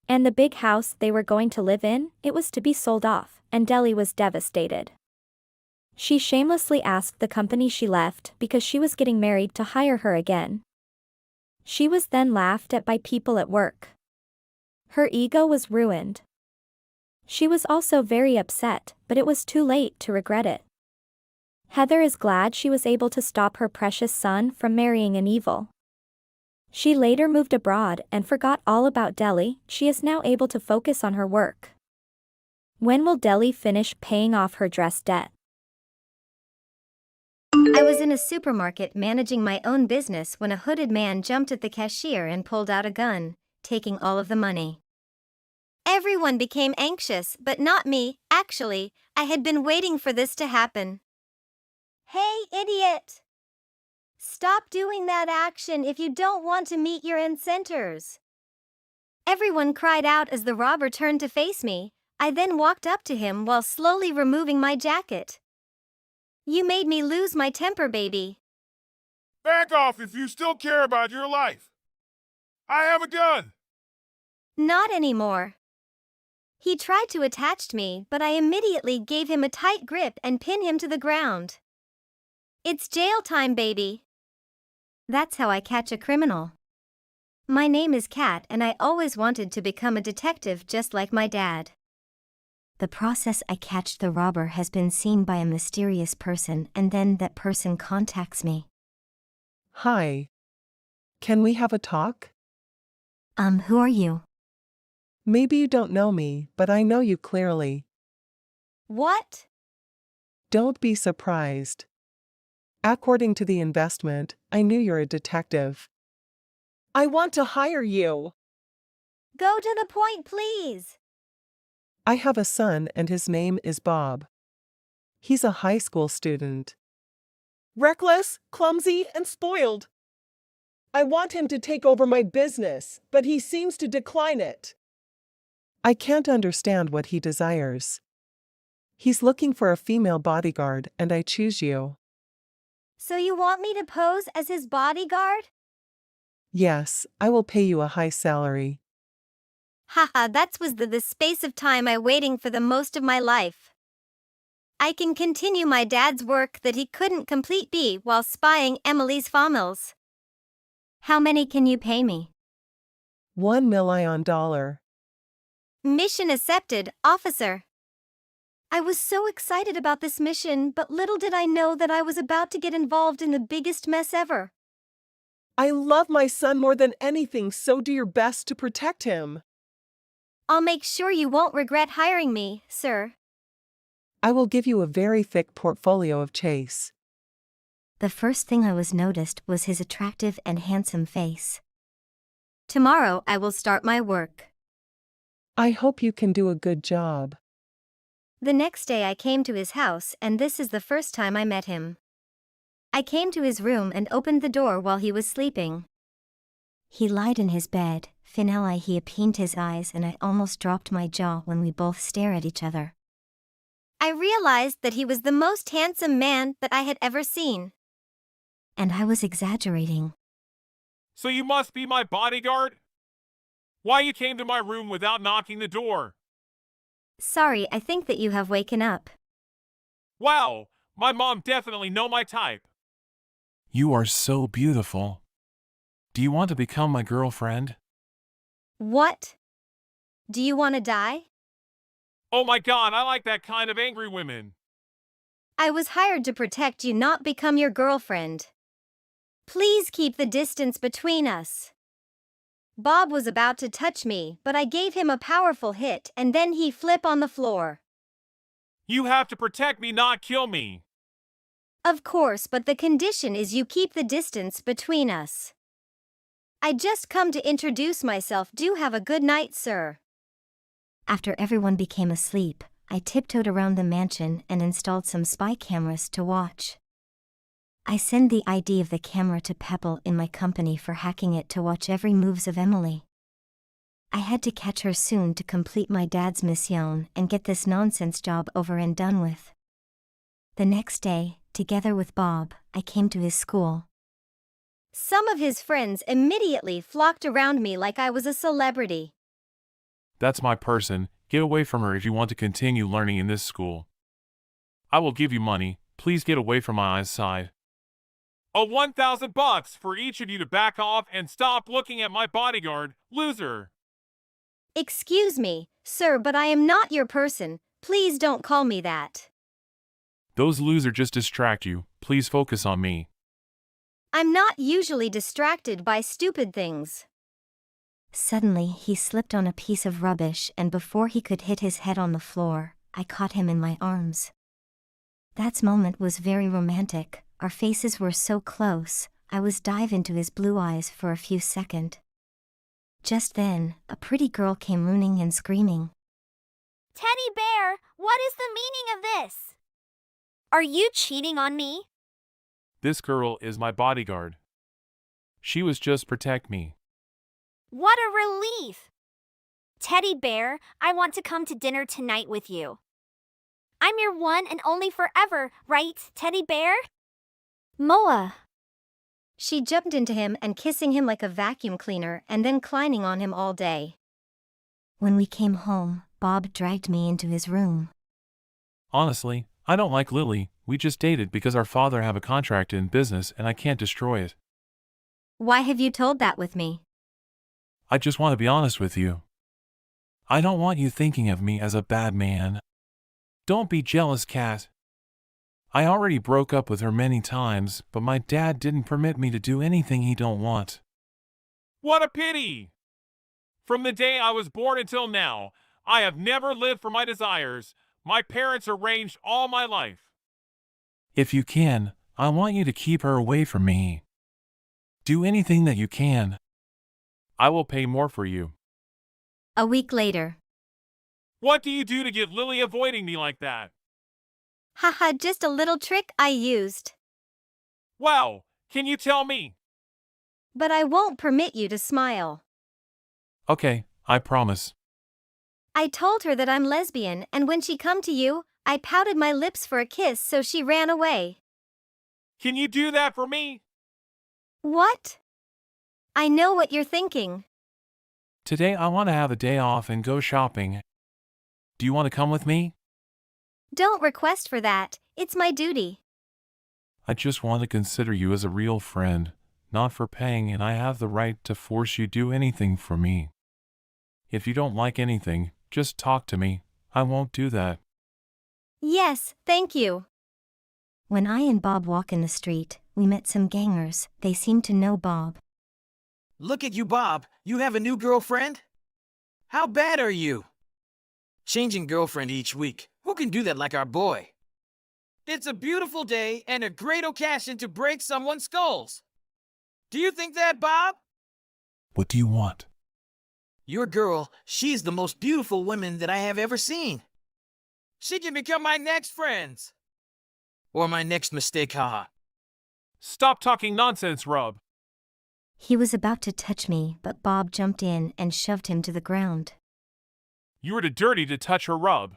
And the big house they were going to live in, it was to be sold off, and Deli was devastated. She shamelessly asked the company she left because she was getting married to hire her again. She was then laughed at by people at work. Her ego was ruined. She was also very upset, but it was too late to regret it. Heather is glad she was able to stop her precious son from marrying an evil. She later moved abroad and forgot all about Deli. She is now able to focus on her work. When will Deli finish paying off her dress debt? I was in a supermarket managing my own business when a hooded man jumped at the cashier and pulled out a gun, taking all of the money. Everyone became anxious, but not me. Actually, I had been waiting for this to happen. Hey, idiot! Stop doing that action if you don't want to meet your incenters. Everyone cried out as the robber turned to face me. I then walked up to him while slowly removing my jacket. You made me lose my temper, baby. Back off if you still care about your life. I have a gun. Not anymore. He tried to attach me, but I immediately gave him a tight grip and pinned him to the ground. It's jail time, baby. That's how I catch a criminal. My name is Kat and I always wanted to become a detective just like my dad. The process I catch the robber has been seen by a mysterious person and then that person contacts me. Hi. Can we have a talk? Who are you? Maybe you don't know me, but I know you clearly. What? Don't be surprised. According to the investment, I knew you're a detective. I want to hire you. Go to the point, please. I have a son and his name is Bob. He's a high school student. Reckless, clumsy, and spoiled. I want him to take over my business, but he seems to decline it. I can't understand what he desires. He's looking for a female bodyguard and I choose you. So you want me to pose as his bodyguard? Yes, I will pay you a high salary. Haha, that was the space of time I waiting for the most of my life. I can continue my dad's work that he couldn't complete B while spying Emily's famils. How many can you pay me? $1 million. Mission accepted, officer. I was so excited about this mission, but little did I know that I was about to get involved in the biggest mess ever. I love my son more than anything, so do your best to protect him. I'll make sure you won't regret hiring me, sir. I will give you a very thick portfolio of Chase. The first thing I was noticed was his attractive and handsome face. Tomorrow I will start my work. I hope you can do a good job. The next day I came to his house and this is the first time I met him. I came to his room and opened the door while he was sleeping. He lied in his bed, finally he opened his eyes and I almost dropped my jaw when we both stared at each other. I realized that he was the most handsome man that I had ever seen. And I was exaggerating. So you must be my bodyguard? Why you came to my room without knocking the door? Sorry, I think that you have waken up. Wow, my mom definitely know my type. You are so beautiful. Do you want to become my girlfriend? What? Do you want to die? Oh my god, I like that kind of angry women. I was hired to protect you, not become your girlfriend. Please keep the distance between us. Bob was about to touch me, but I gave him a powerful hit and then he flipped on the floor. You have to protect me, not kill me. Of course, but the condition is you keep the distance between us. I just come to introduce myself. Do have a good night, sir. After everyone became asleep, I tiptoed around the mansion and installed some spy cameras to watch. I sent the ID of the camera to Pebble in my company for hacking it to watch every moves of Emily. I had to catch her soon to complete my dad's mission and get this nonsense job over and done with. The next day, together with Bob, I came to his school. Some of his friends immediately flocked around me like I was a celebrity. That's my person. Get away from her if you want to continue learning in this school. I will give you money. Please get away from my eyesight. Oh, $1,000 for each of you to back off and stop looking at my bodyguard, loser. Excuse me, sir, but I am not your person. Please don't call me that. Those losers just distract you. Please focus on me. I'm not usually distracted by stupid things. Suddenly, he slipped on a piece of rubbish, and before he could hit his head on the floor, I caught him in my arms. That moment was very romantic. Our faces were so close, I was dive into his blue eyes for a few seconds. Just then, a pretty girl came running and screaming. Teddy bear, what is the meaning of this? Are you cheating on me? This girl is my bodyguard. She was just protect me. What a relief! Teddy bear, I want to come to dinner tonight with you. I'm your one and only forever, right, Teddy bear? Moa. She jumped into him and kissing him like a vacuum cleaner and then climbing on him all day. When we came home, Bob dragged me into his room. Honestly, I don't like Lily. We just dated because our father have a contract in business and I can't destroy it. Why have you told that with me? I just want to be honest with you. I don't want you thinking of me as a bad man. Don't be jealous, Kat. I already broke up with her many times, but my dad didn't permit me to do anything he don't want. What a pity! From the day I was born until now, I have never lived for my desires. My parents arranged all my life. If you can, I want you to keep her away from me. Do anything that you can. I will pay more for you. A week later. What do you do to get Lily avoiding me like that? Haha, just a little trick I used. Wow, can you tell me? But I won't permit you to smile. Okay, I promise. I told her that I'm lesbian, and when she come to you, I pouted my lips for a kiss, so she ran away. Can you do that for me? What? I know what you're thinking. Today I want to have a day off and go shopping. Do you want to come with me? Don't request for that. It's my duty. I just want to consider you as a real friend, not for paying, and I have the right to force you to do anything for me. If you don't like anything, just talk to me. I won't do that. Yes, thank you. When I and Bob walk in the street, we met some gangers. They seemed to know Bob. Look at you, Bob. You have a new girlfriend? How bad are you? Changing girlfriend each week. Who can do that like our boy? It's a beautiful day and a great occasion to break someone's skulls. Do you think that, Bob? What do you want? Your girl, she's the most beautiful woman that I have ever seen. She can become my next friends. Or my next mistake, haha. Stop talking nonsense, Rub. He was about to touch me, but Bob jumped in and shoved him to the ground. You were too dirty to touch her, Rub.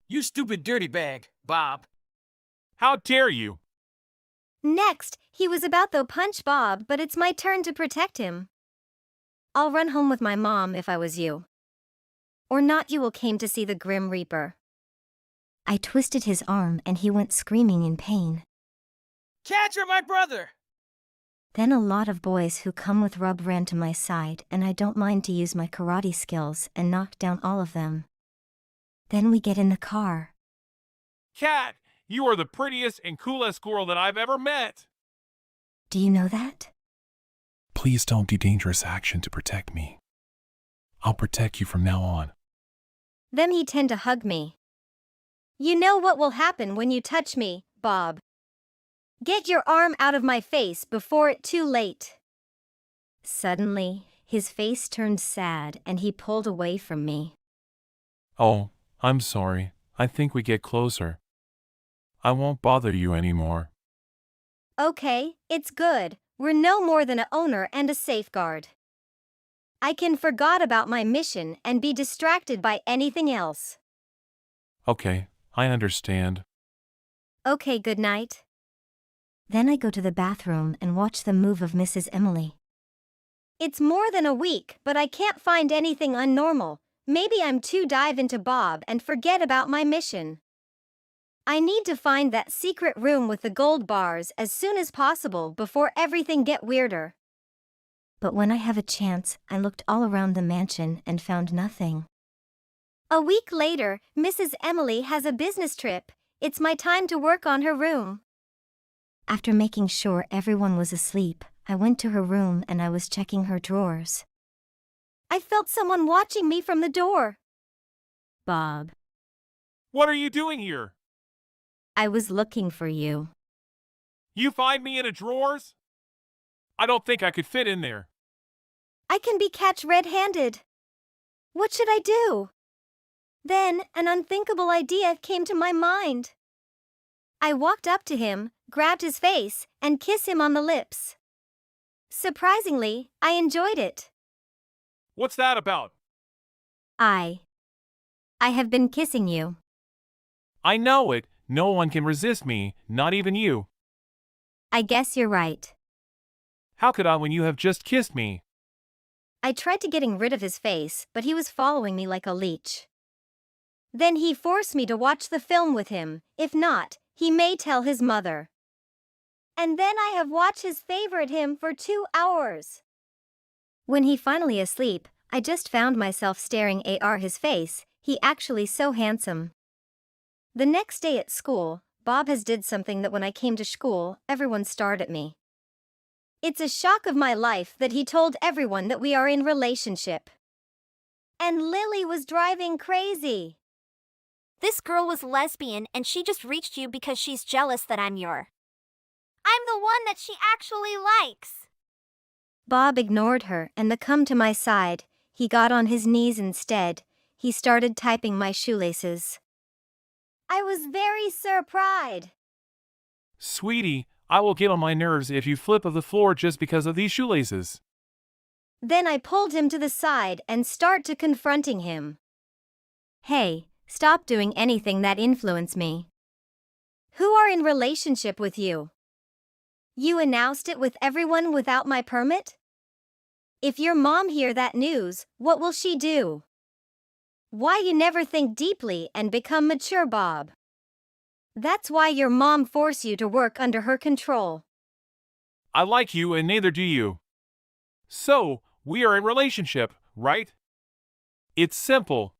You stupid dirty bag, Bob. How dare you? Next, he was about to punch Bob, but it's my turn to protect him. I'll run home with my mom if I was you. Or not, you will came to see the Grim Reaper. I twisted his arm and he went screaming in pain. Catch her, my brother! Then a lot of boys who come with Rub ran to my side, and I don't mind to use my karate skills and knock down all of them. Then we get in the car. Kat, you are the prettiest and coolest girl that I've ever met. Do you know that? Please don't do dangerous action to protect me. I'll protect you from now on. Then he tend to hug me. You know what will happen when you touch me, Bob. Get your arm out of my face before it's too late. Suddenly, his face turned sad and he pulled away from me. Oh, I'm sorry. I think we get closer. I won't bother you anymore. Okay, it's good. We're no more than an owner and a safeguard. I can forget about my mission and be distracted by anything else. Okay, I understand. Okay, good night. Then I go to the bathroom and watch the move of Mrs. Emily. It's more than a week, but I can't find anything unnormal. Maybe I'm too dive into Bob and forget about my mission. I need to find that secret room with the gold bars as soon as possible before everything get weirder. But when I have a chance, I looked all around the mansion and found nothing. A week later, Mrs. Emily has a business trip. It's my time to work on her room. After making sure everyone was asleep, I went to her room and I was checking her drawers. I felt someone watching me from the door. Bob. What are you doing here? I was looking for you. You find me in a drawers? I don't think I could fit in there. I can be catch red-handed. What should I do? Then, an unthinkable idea came to my mind. I walked up to him, grabbed his face, and kissed him on the lips. Surprisingly, I enjoyed it. What's that about? I have been kissing you. I know it. No one can resist me, not even you. I guess you're right. How could I when you have just kissed me? I tried to getting rid of his face, but he was following me like a leech. Then he forced me to watch the film with him. If not, he may tell his mother. And then I have watched his favorite him for 2 hours. When he finally asleep, I just found myself staring at his face. He actually so handsome. The next day at school, Bob has did something that when I came to school, everyone stared at me. It's a shock of my life that he told everyone that we are in relationship. And Lily was driving crazy. This girl was lesbian and she just reached you because she's jealous that I'm I'm the one that she actually likes. Bob ignored her and come to my side. He got on his knees instead. He started typing my shoelaces. I was very surprised. Sweetie, I will get on my nerves if you flip of the floor just because of these shoelaces. Then I pulled him to the side and start to confronting him. Hey, stop doing anything that influence me. Who are in relationship with you? You announced it with everyone without my permit? If your mom hear that news, what will she do? Why you never think deeply and become mature, Bob? That's why your mom forced you to work under her control. I like you and neither do you. So, we are in relationship, right? It's simple.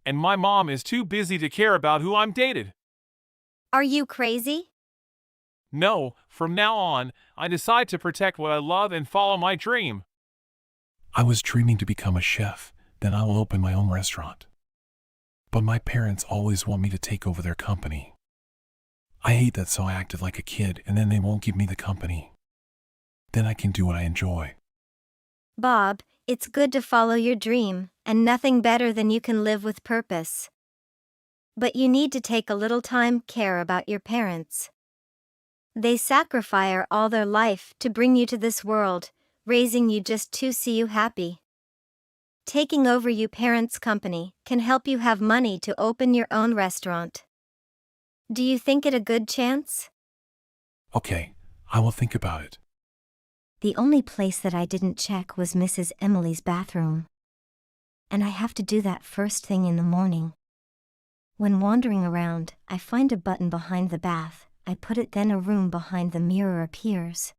And my mom is too busy to care about who I'm dated. Are you crazy? No, from now on, I decide to protect what I love and follow my dream. I was dreaming to become a chef, then I will open my own restaurant. But my parents always want me to take over their company. I hate that, so I acted like a kid and then they won't give me the company. Then I can do what I enjoy. Bob, it's good to follow your dream, and nothing better than you can live with purpose. But you need to take a little time care about your parents. They sacrifice all their life to bring you to this world, raising you just to see you happy. Taking over your parents' company can help you have money to open your own restaurant. Do you think it a good chance? Okay, I will think about it. The only place that I didn't check was Mrs. Emily's bathroom. And I have to do that first thing in the morning. When wandering around, I find a button behind the bath. I put it, then a room behind the mirror appears.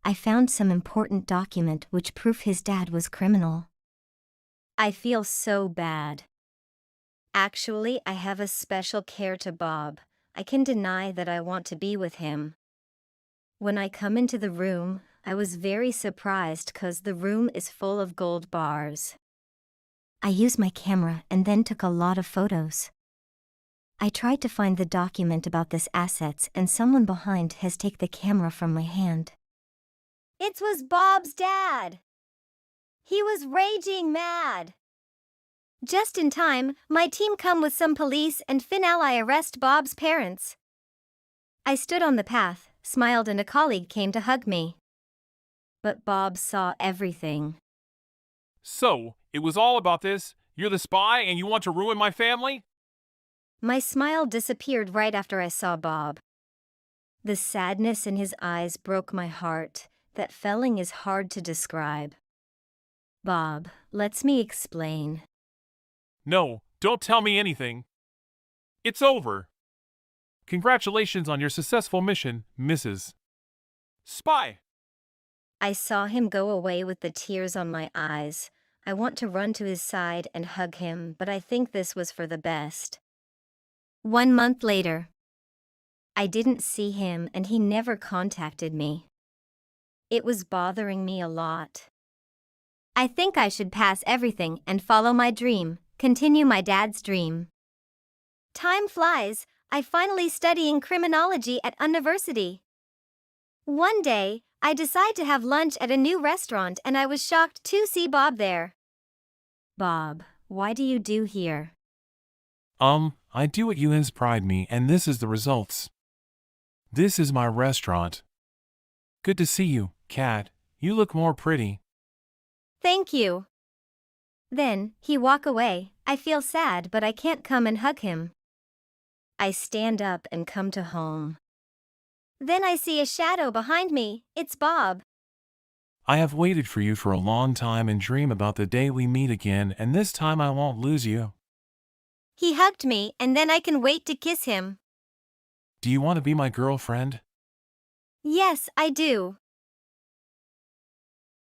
I found some important document which proof his dad was criminal. I feel so bad. Actually, I have a special care to Bob. I can deny that I want to be with him. When I come into the room, I was very surprised cause the room is full of gold bars. I used my camera and then took a lot of photos. I tried to find the document about this assets and someone behind has take the camera from my hand. It was Bob's dad. He was raging mad. Just in time, my team come with some police and finally arrest Bob's parents. I stood on the path, smiled, and a colleague came to hug me. But Bob saw everything. So, it was all about this? You're the spy and you want to ruin my family? My smile disappeared right after I saw Bob. The sadness in his eyes broke my heart. That feeling is hard to describe. Bob, let me explain. No, don't tell me anything. It's over. Congratulations on your successful mission, Mrs. Spy. I saw him go away with the tears on my eyes. I want to run to his side and hug him, but I think this was for the best. 1 month later. I didn't see him and he never contacted me. It was bothering me a lot. I think I should pass everything and follow my dream, continue my dad's dream. Time flies. I finally studying criminology at university. One day, I decide to have lunch at a new restaurant and I was shocked to see Bob there. Bob, why do you do here? I do what you inspired me and this is the results. This is my restaurant. Good to see you, Kat. You look more pretty. Thank you. Then, he walk away. I feel sad but I can't come and hug him. I stand up and come to home. Then I see a shadow behind me. It's Bob. I have waited for you for a long time and dream about the day we meet again, and this time I won't lose you. He hugged me and then I can wait to kiss him. Do you want to be my girlfriend? Yes, I do.